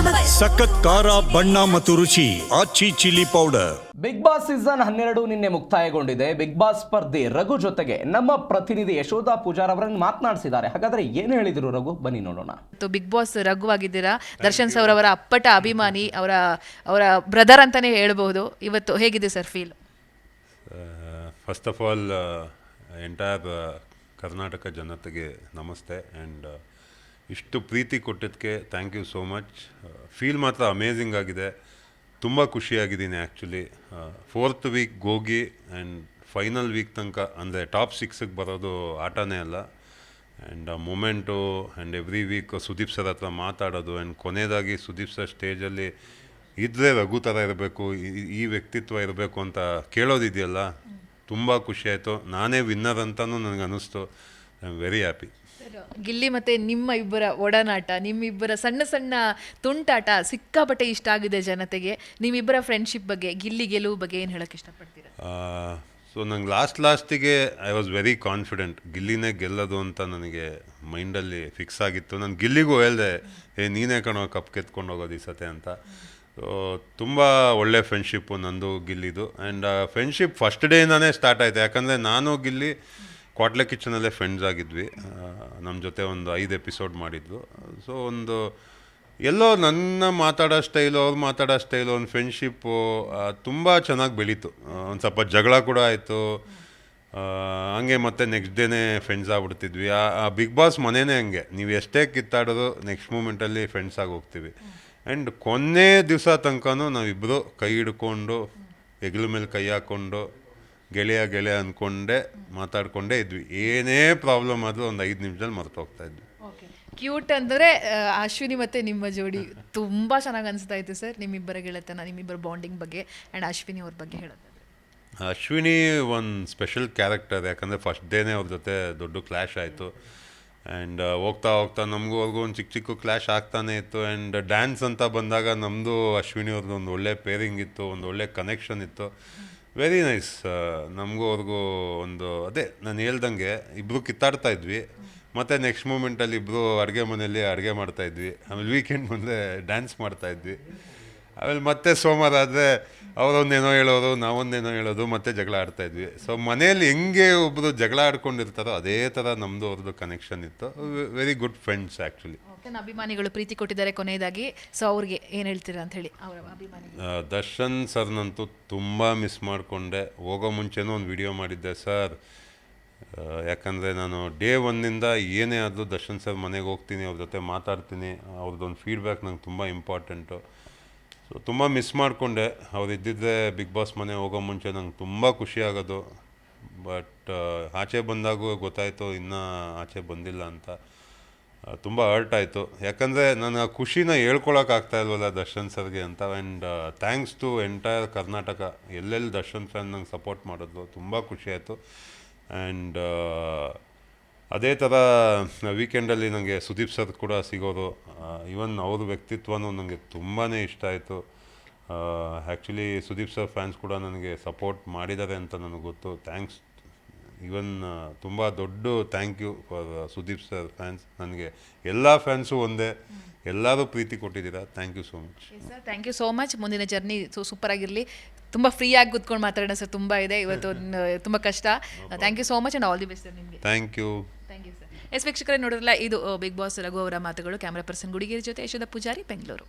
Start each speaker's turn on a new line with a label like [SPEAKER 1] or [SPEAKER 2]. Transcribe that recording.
[SPEAKER 1] ಸಖತ್ ಖಾರ ಬಣ್ಣ ಮತ್ತು ರುಚಿ Aachi chilli powder.
[SPEAKER 2] Bigg Boss season 12 ನಿನ್ನೆ ಮುಕ್ತಾಯಗೊಂಡಿದೆ. ಬಿಗ್ ಬಾಸ್ ಸ್ಪರ್ಧಿ ರಘು ಜೊತೆಗೆ ನಮ್ಮ ಪ್ರತಿನಿಧಿ ಯಶೋಧ ಪೂಜಾರ್ ಅವರನ್ನು ಮಾತನಾಡಿಸಿದ್ದಾರೆ. ಹಾಗಾದ್ರೆ ಏನು ಹೇಳಿದ್ರು ರಘು, ಬನ್ನಿ ನೋಡೋಣ.
[SPEAKER 3] ಬಿಗ್ ಬಾಸ್ ರಘು ಆಗಿದ್ದೀರಾ, ದರ್ಶನ್ ಸರ್ ಅವರ ಅಪ್ಪಟ ಅಭಿಮಾನಿ, ಅವರ ಬ್ರದರ್ ಅಂತಾನೆ ಹೇಳ್ಬಹುದು. ಇವತ್ತು ಹೇಗಿದೆ sir feel?
[SPEAKER 4] First of all entire Karnataka ಜನತೆಗೆ ನಮಸ್ತೆ ಆ್ಯಂಡ್ ಇಷ್ಟು ಪ್ರೀತಿ ಕೊಟ್ಟಿದ್ದಕ್ಕೆ thank you so much. Feel ಮಾತ್ರ ಅಮೇಝಿಂಗ್ ಆಗಿದೆ, ತುಂಬ ಖುಷಿಯಾಗಿದ್ದೀನಿ. ಆ್ಯಕ್ಚುಲಿ 4th ವೀಕ್ ಹೋಗಿ ಆ್ಯಂಡ್ ಫೈನಲ್ ವೀಕ್ ತನಕ ಅಂದರೆ ಟಾಪ್ 6ಗೆ ಬರೋದು ಆಟನೇ ಅಲ್ಲ. ಆ್ಯಂಡ್ ಆ moment and every week Sudeep sir ಹತ್ರ ಮಾತಾಡೋದು ಆ್ಯಂಡ್ ಕೊನೆಯದಾಗಿ ಸುದೀಪ್ ಸರ್ ಸ್ಟೇಜಲ್ಲಿ ಇದ್ದರೆ ರಘು ಥರ ಇರಬೇಕು, ಈ ವ್ಯಕ್ತಿತ್ವ ಇರಬೇಕು ಅಂತ ಕೇಳೋದಿದೆಯಲ್ಲ, ತುಂಬ ಖುಷಿಯಾಯಿತು. ನಾನೇ ವಿನ್ನರ್ ಅಂತಲೂ ನನಗೆ ಅನ್ನಿಸ್ತು. I am very happy.
[SPEAKER 3] Gilli ಮತ್ತು ನಿಮ್ಮ ಇಬ್ಬರ ಒಡನಾಟ, ನಿಮ್ಮಿಬ್ಬರ ಸಣ್ಣ ಸಣ್ಣ ತುಂಟಾಟ ಸಿಕ್ಕಾಪಟ್ಟೆ ಇಷ್ಟ ಆಗಿದೆ ಜನತೆಗೆ. ನಿಮ್ಮಿಬ್ಬರ ಫ್ರೆಂಡ್ಶಿಪ್ ಬಗ್ಗೆ, ಗಿಲ್ಲಿ ಗೆಲುವು ಬಗ್ಗೆ ಏನು ಹೇಳೋಕ್ಕೆ ಇಷ್ಟಪಡ್ತೀರಾ?
[SPEAKER 4] ಸೊ ನಂಗೆ ಲಾಸ್ಟಿಗೆ ಐ ವಾಸ್ ವೆರಿ ಕಾನ್ಫಿಡೆಂಟ್, ಗಿಲ್ಲಿನೇ ಗೆಲ್ಲೋದು ಅಂತ ನನಗೆ ಮೈಂಡಲ್ಲಿ ಫಿಕ್ಸ್ ಆಗಿತ್ತು. ನಾನು ಗಿಲ್ಲಿಗೂ ಹೇಳಿದೆ, ನೀನೇ ಕಣೋ ಕಪ್ ಕೆತ್ಕೊಂಡು ಹೋಗೋದು ಈ ಸತೆ ಅಂತ. ಸೊ ತುಂಬ ಒಳ್ಳೆ ಫ್ರೆಂಡ್ಶಿಪ್ಪು ನಂದು ಗಿಲ್ಲಿದು. ಆ್ಯಂಡ್ ಫ್ರೆಂಡ್ಶಿಪ್ ಫಸ್ಟ್ ಡೇಯಿಂದನೇ ಸ್ಟಾರ್ಟ್ ಆಯಿತು. ಯಾಕಂದರೆ ನಾನು ಗಿಲ್ಲಿ ಕ್ವಾಟ್ಲೆ ಕಿಚನಲ್ಲೇ ಫ್ರೆಂಡ್ಸ್ ಆಗಿದ್ವಿ. ನಮ್ಮ ಜೊತೆ ಒಂದು 5 ಎಪಿಸೋಡ್ ಮಾಡಿದ್ವು. ಸೊ ಒಂದು ಎಲ್ಲೋ ನನ್ನ ಮಾತಾಡೋ ಸ್ಟೈಲು, ಅವ್ರು ಮಾತಾಡೋ ಸ್ಟೈಲು, ಒಂದು ಫ್ರೆಂಡ್ಶಿಪ್ಪು ತುಂಬ ಚೆನ್ನಾಗಿ ಬೆಳೀತು. ಒಂದು ಸ್ವಲ್ಪ ಜಗಳ ಕೂಡ ಆಯಿತು. ಹಂಗೆ ಮತ್ತೆ ನೆಕ್ಸ್ಟ್ ಡೇನೇ ಫ್ರೆಂಡ್ಸ್ ಆಗ್ಬಿಡ್ತಿದ್ವಿ. ಆ ಬಿಗ್ ಬಾಸ್ ಮನೇನೇ ಹಂಗೆ, ನೀವು ಎಷ್ಟೇ ಕಿತ್ತಾಡೋದು ನೆಕ್ಸ್ಟ್ ಮೂಮೆಂಟಲ್ಲಿ ಫ್ರೆಂಡ್ಸ್ ಆಗಿ ಹೋಗ್ತೀವಿ. ಆ್ಯಂಡ್ ಕೊನೆ ದಿವಸ ತನಕನೂ ನಾವಿಬ್ಬರು ಕೈ ಹಿಡ್ಕೊಂಡು ಹೆಗ್ಲ ಮೇಲೆ ಕೈ ಹಾಕ್ಕೊಂಡು ಗೆಳೆಯ ಅಂದ್ಕೊಂಡೇ ಮಾತಾಡ್ಕೊಂಡೇ ಇದ್ವಿ. ಏನೇ ಪ್ರಾಬ್ಲಮ್ ಆದರೂ ಒಂದು 5 ನಿಮಿಷದಲ್ಲಿ ಮರೆತು ಹೋಗ್ತಾ ಇದ್ವಿ.
[SPEAKER 3] ಕ್ಯೂಟ್ ಅಂದರೆ ಅಶ್ವಿನಿ ಮತ್ತು ನಿಮ್ಮ ಜೋಡಿ ತುಂಬ ಚೆನ್ನಾಗಿ ಅನಿಸ್ತಾ ಇತ್ತು ಸರ್. ನಿಮ್ಮಿಬ್ಬರ ಗೆಳೆತನ, ನಿಮ್ಮಿಬ್ಬರ ಬಾಂಡಿಂಗ್ ಬಗ್ಗೆ ಆ್ಯಂಡ್ ಅಶ್ವಿನಿ ಅವ್ರ ಬಗ್ಗೆ ಹೇಳೋದು.
[SPEAKER 4] ಅಶ್ವಿನಿ ಒಂದು ಸ್ಪೆಷಲ್ ಕ್ಯಾರೆಕ್ಟರ್. ಯಾಕಂದರೆ ಫಸ್ಟ್ ಡೇನೇ ಅವ್ರ ಜೊತೆ ದೊಡ್ಡ ಕ್ಲ್ಯಾಶ್ ಆಯಿತು. ಆ್ಯಂಡ್ ಹೋಗ್ತಾ ನಮಗೂ ಅವ್ರಿಗೂ ಒಂದು ಚಿಕ್ಕ ಕ್ಲ್ಯಾಶ್ ಆಗ್ತಾನೆ ಇತ್ತು. ಆ್ಯಂಡ್ ಡ್ಯಾನ್ಸ್ ಅಂತ ಬಂದಾಗ ನಮ್ಮದು ಅಶ್ವಿನಿ ಅವ್ರದ್ದು ಒಂದು ಒಳ್ಳೆ ಪೇರಿಂಗ್ ಇತ್ತು, ಒಂದು ಒಳ್ಳೆ ಕನೆಕ್ಷನ್ ಇತ್ತು. Very nice. ನಮಗೂ ಅವ್ರಿಗೂ ಒಂದು ಅದೇ ನಾನು ಹೇಳ್ದಂಗೆ ಇಬ್ಬರು ಕಿತ್ತಾಡ್ತಾ ಇದ್ವಿ. ಮತ್ತು ನೆಕ್ಸ್ಟ್ ಮೂಮೆಂಟಲ್ಲಿ ಇಬ್ಬರು ಅಡುಗೆ ಮನೆಯಲ್ಲಿ ಅಡುಗೆ ಮಾಡ್ತಾಯಿದ್ವಿ. ಆಮೇಲೆ ವೀಕೆಂಡ್ ಮುಂದೆ ಡ್ಯಾನ್ಸ್ ಮಾಡ್ತಾಯಿದ್ವಿ. ಆಮೇಲೆ ಮತ್ತೆ ಸೋಮವಾರ ಆದರೆ ಅವರೊಂದೇನೋ ಹೇಳೋರು, ನಾವೊಂದೇನೋ ಹೇಳೋದು, ಮತ್ತೆ ಜಗಳ ಆಡ್ತಾಯಿದ್ವಿ. ಸೊ ಮನೆಯಲ್ಲಿ ಹೆಂಗೆ ಒಬ್ಬರು ಜಗಳ ಆಡ್ಕೊಂಡಿರ್ತಾರೋ ಅದೇ ಥರ ನಮ್ಮದು ಅವ್ರದ್ದು ಕನೆಕ್ಷನ್ ಇತ್ತು. Very good friends actually.
[SPEAKER 3] ನನ್ನ ಅಭಿಮಾನಿಗಳು ಪ್ರೀತಿ ಕೊಟ್ಟಿದ್ದಾರೆ ಕೊನೆಯದಾಗಿ. ಸೊ ಅವ್ರಿಗೆ ಏನು ಹೇಳ್ತೀರಾ ಅಂತ ಹೇಳಿ ಅವರ ಅಭಿಮಾನಿ.
[SPEAKER 4] ದರ್ಶನ್ ಸರ್ನಂತೂ ತುಂಬ ಮಿಸ್ ಮಾಡಿಕೊಂಡೆ. ಹೋಗೋ ಮುಂಚೆನೂ ಒಂದು ವಿಡಿಯೋ ಮಾಡಿದ್ದೆ ಸರ್. ಯಾಕಂದರೆ ನಾನು ಡೇ 1ನಿಂದ ಏನೇ ಆದರೂ ದರ್ಶನ್ ಸರ್ ಮನೆಗೆ ಹೋಗ್ತೀನಿ, ಅವ್ರ ಜೊತೆ ಮಾತಾಡ್ತೀನಿ. ಅವ್ರದ್ದೊಂದು ಫೀಡ್ಬ್ಯಾಕ್ ನಂಗೆ ತುಂಬ ಇಂಪಾರ್ಟೆಂಟು. ಸೊ ತುಂಬ ಮಿಸ್ ಮಾಡಿಕೊಂಡೆ. ಅವ್ರು ಇದ್ದಿದ್ದರೆ ಬಿಗ್ ಬಾಸ್ ಮನೆ ಹೋಗೋ ಮುಂಚೆ ನಂಗೆ ತುಂಬ ಖುಷಿ ಆಗೋದು. ಬಟ್ ಆಚೆ ಬಂದಾಗೂ ಗೊತ್ತಾಯಿತು ಇನ್ನೂ ಆಚೆ ಬಂದಿಲ್ಲ ಅಂತ. ತುಂಬ ಹರ್ಟ್ ಆಯಿತು. ಯಾಕಂದರೆ ನಾನು ಆ ಖುಷಿನ ಹೇಳ್ಕೊಳಕ್ಕಾಗ್ತಾ ಇಲ್ವಲ್ಲ ದರ್ಶನ್ ಸರ್ಗೆ ಅಂತ. And thanks to entire Karnataka, ಎಲ್ಲೆಲ್ಲಿ ದರ್ಶನ್ ಫ್ಯಾನ್ ನಂಗೆ ಸಪೋರ್ಟ್ ಮಾಡಿದ್ರು, ತುಂಬ ಖುಷಿ ಆಯಿತು. ಆ್ಯಂಡ್ ಅದೇ ಥರ ವೀಕೆಂಡಲ್ಲಿ ನನಗೆ ಸುದೀಪ್ ಸರ್ ಕೂಡ ಸಿಗೋದು, ಈವನ್ ಅವ್ರ ವ್ಯಕ್ತಿತ್ವನೂ ನನಗೆ ತುಂಬಾ ಇಷ್ಟ ಆಯಿತು. ಆ್ಯಕ್ಚುಲಿ ಸುದೀಪ್ ಸರ್ ಫ್ಯಾನ್ಸ್ ಕೂಡ ನನಗೆ ಸಪೋರ್ಟ್ ಮಾಡಿದ್ದಾರೆ ಅಂತ ನನಗೆ ಗೊತ್ತು. ಥ್ಯಾಂಕ್ಸ್. ಈವನ್ ತುಂಬ ದೊಡ್ಡ thank you for Sudeep sir fans. ನನಗೆ ಎಲ್ಲ ಫ್ಯಾನ್ಸು ಒಂದೇ, ಎಲ್ಲರೂ ಪ್ರೀತಿ ಕೊಟ್ಟಿದ್ದೀರಾ. Thank you so much
[SPEAKER 3] sir. Thank you so much. ಮುಂದಿನ ಜರ್ನಿ ಸೂಪರ್ ಆಗಿರಲಿ. ತುಂಬ ಫ್ರೀಯಾಗಿ ಕೂತ್ಕೊಂಡು ಮಾತಾಡೋಣ ಸರ್. ತುಂಬ ಇದೆ ಇವತ್ತು, ತುಂಬ ಕಷ್ಟ. Thank you so much and all the best sir ನಿಮಗೆ.
[SPEAKER 4] Thank you
[SPEAKER 3] sir. ವೀಕ್ಷಕರೇ ನೋಡಿದ್ರಲ್ಲ, ಇದು ಬಿಗ್ ಬಾಸ್ ರಘು ಅವರ ಮಾತುಗಳು. ಕ್ಯಾಮ್ರಾ ಪರ್ಸನ್ ಗುಡಿಗೇರಿ ಜೊತೆ ಯಶೋಧ ಪೂಜಾರಿ, ಬೆಂಗಳೂರು.